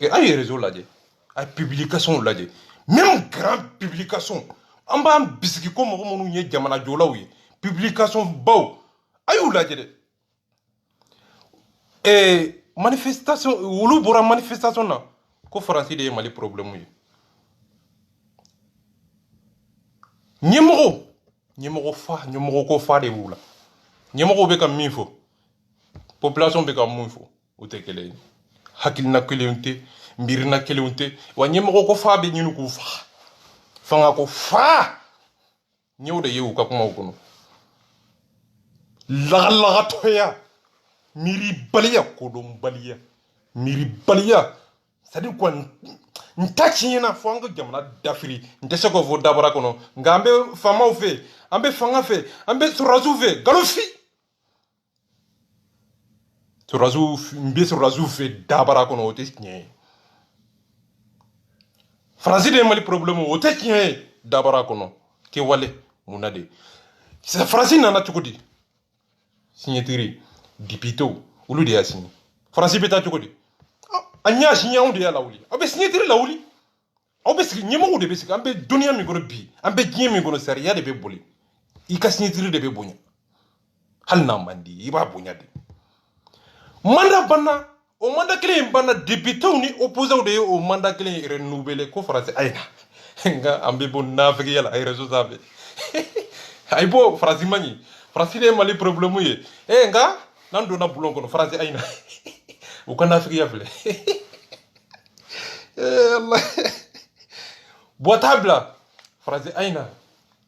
la a ye réseau lajɛ a ye publication lajɛ même grand publication an b'an bisigi ko mɔgɔ minnu ye jamana jɔlaw ye publication baw a y'u lajɛ dɛ manifestation olu bɔra manifestation na ko Faransi de ye Mali problème ye ɲɛmɔgɔ ko fa de b'u la ɲɛmɔgɔw bɛ ka min fɔ population bɛ ka mun fɔ o tɛ kelen ye hakilina kelenw tɛ miirina kelenw tɛ wa ɲɛmɔgɔ ko fa bɛ ɲini k'u faga fanga ko fa n y'o de ye u ka kumaw kɔnɔ lagalagatɔya miiribaliya kodɔnbaliya miiribaliya c'est à dire quoi n ta tiɲɛna fo an ka jamana dafiri n tɛ se k'o fɔ dabara kɔnɔ nka an bɛ faamaw fɛ an bɛ fanga fɛ an bɛ sɔrɔdasiw fɛ galonfi n bɛ sɔrɔdasiw fɛ dabara kɔnɔ o tɛ tiɲɛ ye Faransi de ye Mali problème o tɛ tiɲɛ ye dabara kɔnɔ kɛwale munna de Faransi nana cogo di signature députéw olu de y'a signé Faransi bɛ taa cogo di an y'a signé anw de y'a lawuli aw bɛ signature lawuli aw bɛ sigi ɲɛmɔgɔw de bɛ sigi an bɛ duniya min kɔnɔ bi an bɛ diɲɛ min kɔnɔ sariya de bɛ boli i ka signature de bɛ bonya hali n'a man di i b'a bonya de mandat banna o mandat kelen in banna députéw ni opposants de ye o mandat kelen in renouveler ko Faransi a ye na nka an bɛ bɔ nafigiya la a ye réseau sanfɛ a ye bɔ Faransi man ɲi Faransi de ye Mali problème ye nka n'an donna bulon kɔnɔ Faransi a ye na u ka nafigiya filɛ Bois t'a bila Faransi a ye na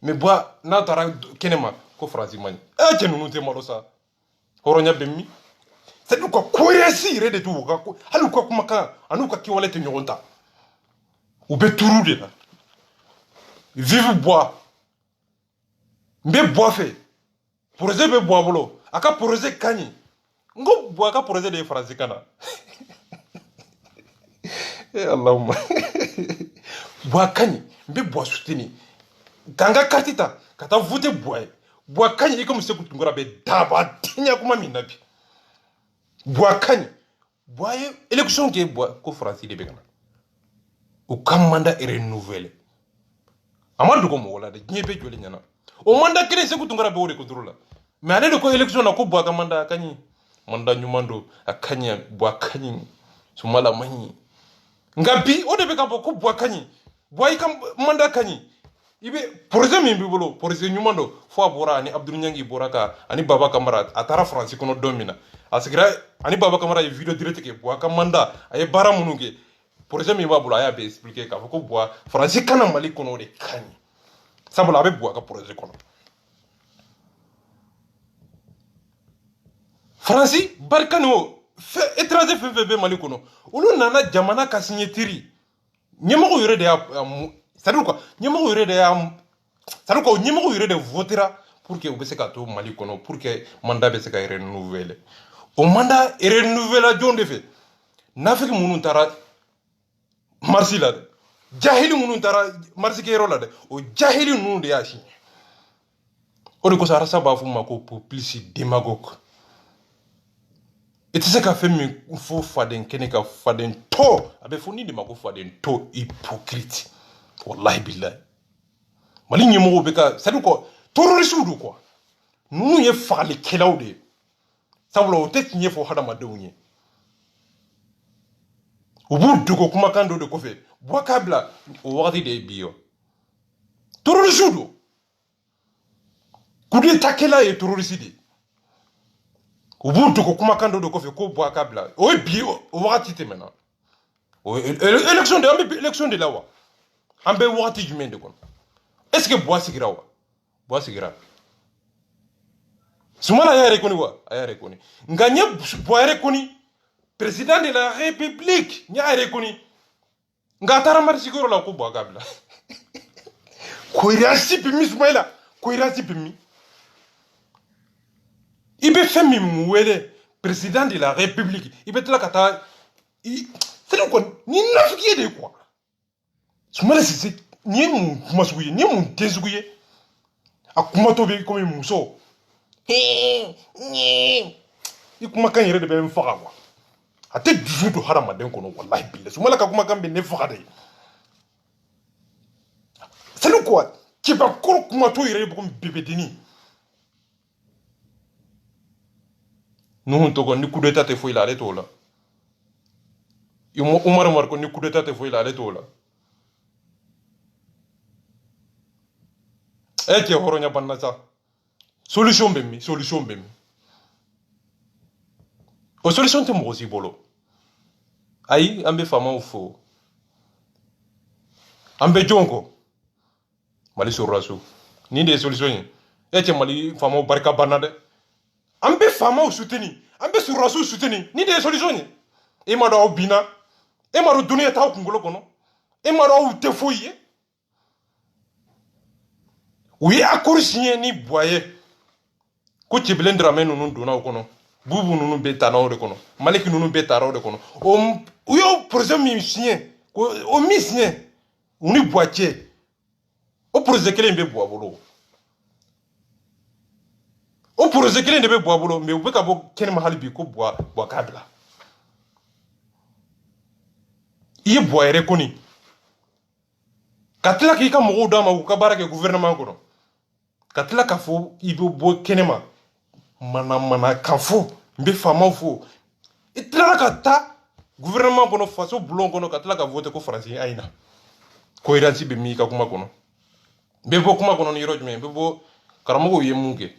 mais Bois n'a taara kɛnɛma ko Faransi man ɲi cɛ ninnu tɛ malo sa hɔrɔnya bɛ min c'est à dire quoi cohérence yɛrɛ de t'u ka hali u ka kumakan ani u ka kɛwale tɛ ɲɔgɔn ta u bɛ turu de la vive Bois n bɛ Bois fɛ projet bɛ Bois bolo a ka projet ka ɲi n ko Bois ka projet de ye Faransi kan na Allahumma Bois ka ɲi n bɛ Bois soutenir ka n ka carte ta ka taa voter Bois ye Bois ka ɲi i komi Seku Tunkara bɛ daba diɲɛ kuma min na bi Bois ka ɲi Bois ye élection kɛ Bois ko Faransi de bɛ ka na u ka mandat renouveler a ma dogo mɔgɔ la dɛ diɲɛ bɛɛ jɔlen ɲɛna o mandat kelen Seku Tunkara bɛ o de contrôle la mais ale de ko élection na ko Bois ka mandat a ka ɲi mandat ɲuman don a ka ɲi Bois ka ɲi Sumala man ɲi nka bi o de bɛ ka fɔ ko Bois ka ɲi Bois i ka mandat ka ɲi i bɛ projet min b'i bolo projet ɲuman don fo a bɔra ani Abdou Niangi bɔra ka ani Baba Kamara a taara Faransi kɔnɔ don min na a sigira ani Baba Kamara ye vidéo direct kɛ Bois ka mandat a ye baara minnu kɛ projet min b'a bolo a y'a bɛɛ expliquer k'a fɔ ko Bois Faransi kana Mali kɔnɔ o de ka ɲi sabula a bɛ Bois ka projet kɔnɔ Faransi barika ni o étranger fɛn fɛn bɛ Mali kɔnɔ olu nana jamana ka signature ɲɛmɔgɔw yɛrɛ de y'a c'est à dire quoi ɲɛmɔgɔw yɛrɛ de y'a c'est ko ñimako yere de votera pour que ubese ka to Mali kono pour que mandat be se ka renouveler o mandat renouveler jonde fe nafiki munun tara marsi la de jahili munun tara marsi ke la de o jahili nunu de yashi o de ko sara sababu mako populisi démagogue et c'est ka fait mi fo faden kene ka faden to abe fo ni de mako faden to hypocrite wallahi billahi Mali ñemogo be ka c'est ko terroriste du quoi nunu ye fagali kelaw de sabula o te tiɲɛ fɔ hadamadenw ye u b'u dogo kumakan dɔ de kɔfɛ buwa k'a bila o wagati de ye bi yo terroriste do coup d'état kɛla ye terroriste de u b'u dogo kumakan dɔ de kɔfɛ ko buwa k'a bila o ye bi o wagati tɛmɛna o élection de an bɛ élection de la wa an bɛ wagati jumɛn de kɔnɔ est ce que buwa sigira wa buwa sigira Soumana a reconnu wa a reconnu nganya buwa reconnu président de la république nya reconnu ngatara marsikoro la ko buwa kabla ko irasi pimi Soumaïla ko irasi pimi ibe femi muwele président de la république ibe tla kata c'est quoi ni nafiki de quoi Soumaïla c'est ni mu masuye ni mu desuye akuma to be comme muso i kuma kan yɛrɛ de bɛ n faga quoi a tɛ dusu don hadamaden kɔnɔ wallahi billahi Soumaïla ka kuma kan bɛ ne faga de c'est quoi kiba kɔrɔ kuma to yɛrɛ bɔ bebedini nuhun to ni coup d'état tɛ foyi la ale t'o la Umar ko ni coup d'état tɛ foyi la ale t'o la e cɛ hɔrɔnya banna sa solution bɛ min solution bɛ min o solution tɛ mɔgɔ si bolo ayi an bɛ faamaw fo an bɛ jɔn kɔ Mali sɔrɔla nin de ye solution ye e cɛ Mali faamaw barika banna dɛ an bɛ faamaw soutenir an bɛ sɔrɔlasiw soutenir nin de ye solution ye e ma dɔn aw binna e ma dɔn duniya t'aw kunkolo kɔnɔ e ma dɔn aw tɛ foyi ye u ye accord signé ni Buwa ye ko Cɛbilen Dramɛ ninnu donna o kɔnɔ Bubu ninnu bɛ taana o de kɔnɔ Maliki ninnu bɛ taara o de kɔnɔ u y'o projet min signé o min signé u ni Buwa cɛ o projet kelen bɛ Buwa bolo o projet kelen de bɛ Buwa bolo mais u bɛ ka bɔ kɛnɛma hali bi ko Buwa k'a bila i ye Buwa yɛrɛ kɔni ka tila k'i ka mɔgɔw d'a ma k'u ka baara kɛ gouvernement kɔnɔ ka tila k'a fɔ i bɛ bɔ kɛnɛma mana kan fo n bɛ faamaw fo i tilala ka taa gouvernement kɔnɔ faso bulon kɔnɔ ka tila ka voter ko faransi ayi na cohérence bɛ min i ka kuma kɔnɔ n bɛ bɔ kuma kɔnɔ ni yɔrɔ jumɛn n bɛ bɔ karamɔgɔw ye mun kɛ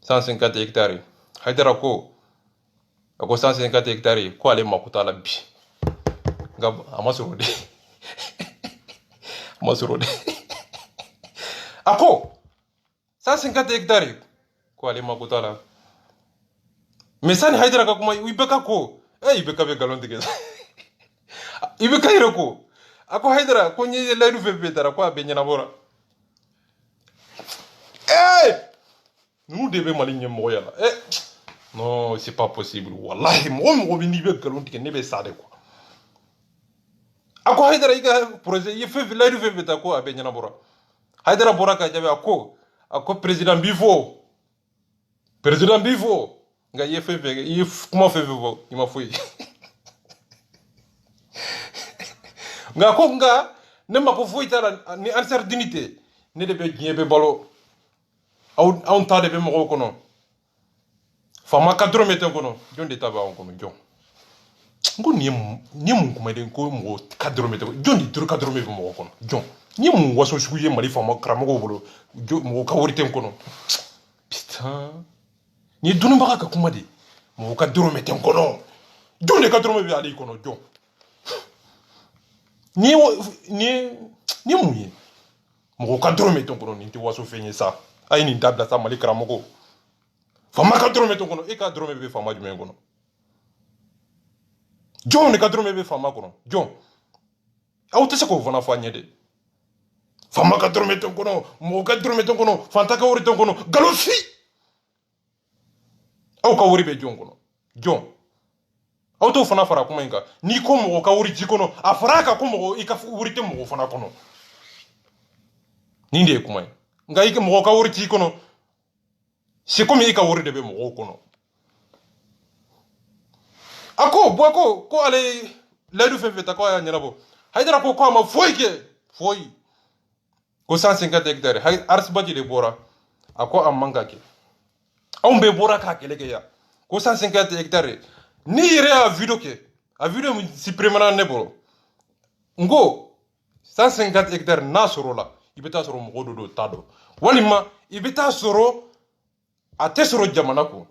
150 hectares Haidara ko a ko 150 hectares ko ale mako t'a la bi nka a ma sɔrɔ de a ma sɔrɔ de a ko 150 hectares ko ale mako t'a la mais sani Haidara ka kuma i bɛ ka ko i bɛ ka bɛ nkalon tigɛ i bɛ ka yɛrɛ ko a ko Haidara ko n ye layidu fɛn fɛn tara ko a bɛ ɲɛnabɔra ninnu de bɛ Mali ɲɛmɔgɔya la non c'est pas possible wallahi mɔgɔ mɔgɔ bɛ n'i bɛ nkalon tigɛ ne bɛ sa de quoi a ko Haidara i ka projet i ye fɛn fɛn layidu fɛn fɛn ta ko a bɛ ɲɛnabɔra Haidara bɔra ka jaabi a ko président b'i fo président b'i fo nka i ye fɛn fɛn kɛ i ye kuma fɛn fɛn fɔ i ma foyi nka ne mako foyi t'a la ni ansar dignité ne de bɛ diɲɛ bɛ balo anw ta de bɛ mɔgɔw kɔnɔ faama ka dɔrɔmɛ tɛ n kɔnɔ jɔn de ta bɛ anw kɔnɔ jɔn n ko nin ye mun kumaden ko mɔgɔ ka dɔrɔmɛ tɛ jɔn de ka dɔrɔmɛ bɛ mɔgɔ kɔnɔ jɔn nin ye mun waso sugu ye Mali faama karamɔgɔw bolo mɔgɔ ka wari tɛ n kɔnɔ putain nin ye dɔnnibaga ka kuma de mɔgɔ ka dɔrɔmɛ tɛ n kɔnɔ jɔn de ka dɔrɔmɛ bɛ ale kɔnɔ jɔn nin ye mun ye mɔgɔ ka dɔrɔmɛ tɛ n kɔnɔ nin tɛ waso fɛn ye sa a ye nin dabila sa Mali karamɔgɔw faama ka dɔrɔmɛ tɛ n kɔnɔ e ka dɔrɔmɛ bɛ faama jumɛn kɔnɔ jɔn de ka dɔrɔmɛ bɛ faama kɔnɔ jɔn aw tɛ se k'o fana fɔ an ɲɛ dɛ fama ka dɔrɔmɛ tɛ n kɔnɔ mɔgɔ ka dɔrɔmɛ tɛ n kɔnɔ fanta ka wari tɛ n kɔnɔ galosi aw ka wari bɛ jɔn kɔnɔ jɔn aw t'o fana fara kuma in kan n'i ko mɔgɔ ka wari ji kɔnɔ a fara a kan ko mɔgɔ i ka wari tɛ mɔgɔ fana kɔnɔ nin de ye kuma ye nka i ka mɔgɔ ka wari t'i kɔnɔ c'est comme i ka wari de bɛ mɔgɔw kɔnɔ a ko ale layidu fɛn fɛn ta ko a y'a ɲɛnabɔ Haidara ko a ma foyi kɛ foyi ko 150 hectares Arsibaji de bɔra a ko a man ka kɛ anw bɛɛ bɔra k'a kɛlɛ kɛ yan ko 150 hectares ni yɛrɛ y'a video kɛ a video min supprimera ne bolo n ko 150 hectares n'a sɔrɔ la i bɛ taa sɔrɔ mɔgɔ dɔ t'a dɔn walima i bɛ taa sɔrɔ a tɛ sɔrɔ jamana kun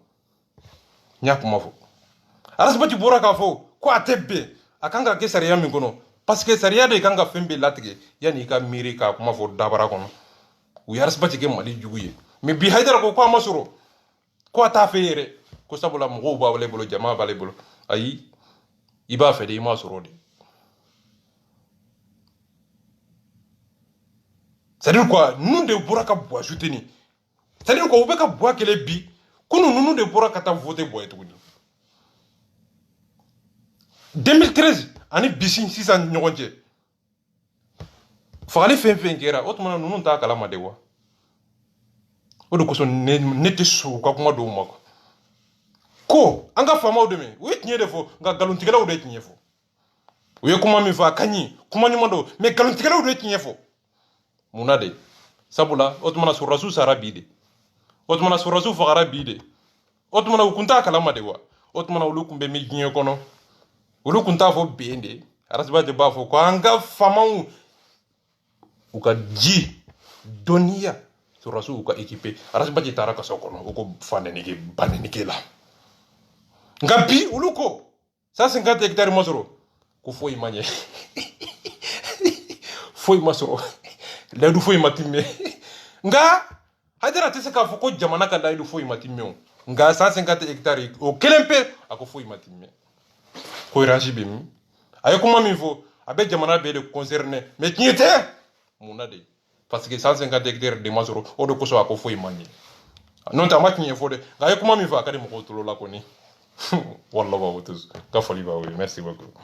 n y'a kuma fɔ Arsibaji bɔra k'a fɔ ko a tɛ bɛn a kan ka kɛ sariya min kɔnɔ parce que sariya de kan ka fɛn bɛɛ latigɛ yanni i ka miiri k'a kuma fɔ dabara kɔnɔ u ye Arsibaji kɛ Mali jugu ye mais bi Haidara ko a ma sɔrɔ ko a t'a fɛ yɛrɛ ko sabula mɔgɔw b'ale bolo jama b'ale bolo ayi i b'a fɛ de i m'a sɔrɔ de c'est à dire quoi ninnu de bɔra ka buwa soutenir c'est à dire quoi u bɛ ka buwa kɛlɛ bi kunu ninnu de bɔra ka taa voter buwa ye tuguni 2013 ani bisi sisan ɲɔgɔn cɛ fagali fɛn fɛn kɛra o tuma ninnu t'a kalama de wa o de kosɔn ne tɛ sɔn u ka kuma dɔw ma ko an ka faamaw dɛmɛ u ye tiɲɛ de fɔ nka nkalontigɛlaw de ye tiɲɛ fɔ u ye kuma min fɔ a ka ɲi kuma ɲuman don mais nkalontigɛlaw de ye tiɲɛ fɔ munna de sabula o tuma sɔrɔdasiw sara bi de o tuma sɔrɔdasiw fagara bi de o tuma u kun t'a kalama de wa o tuma olu kun bɛ min diɲɛ kɔnɔ olu kun t'a fɔ ben de Arsibaji b'a fɔ ko an ka faamaw u ka ji dɔnniya sɔrɔdasiw ka équipe Arsibaji taara kaso kɔnɔ o ko fanenike banenike la nka bi olu ko 150 hectares ma sɔrɔ ko foyi ma ɲɛ foyi ma sɔrɔ layidu foyi ma timmɛ nka Haidara tɛ se k'a fɔ ko jamana ka layidu foyi ma timmɛ o nka 150 hectares o kelen pe a ko foyi ma timmɛ cohérence bɛ min a ye kuma min fɔ a bɛ jamana bɛɛ de concerné mais tiɲɛ tɛ munna de parce que 150 hectares de ma sɔrɔ o de kosɔn a ko foyi ma ɲɛ n'o tɛ a ma tiɲɛ fɔ dɛ nka a ye kuma min fɔ a ka di mɔgɔw tulo la kɔni wallah b'aw tous ka foli b'aw ye merci beaucoup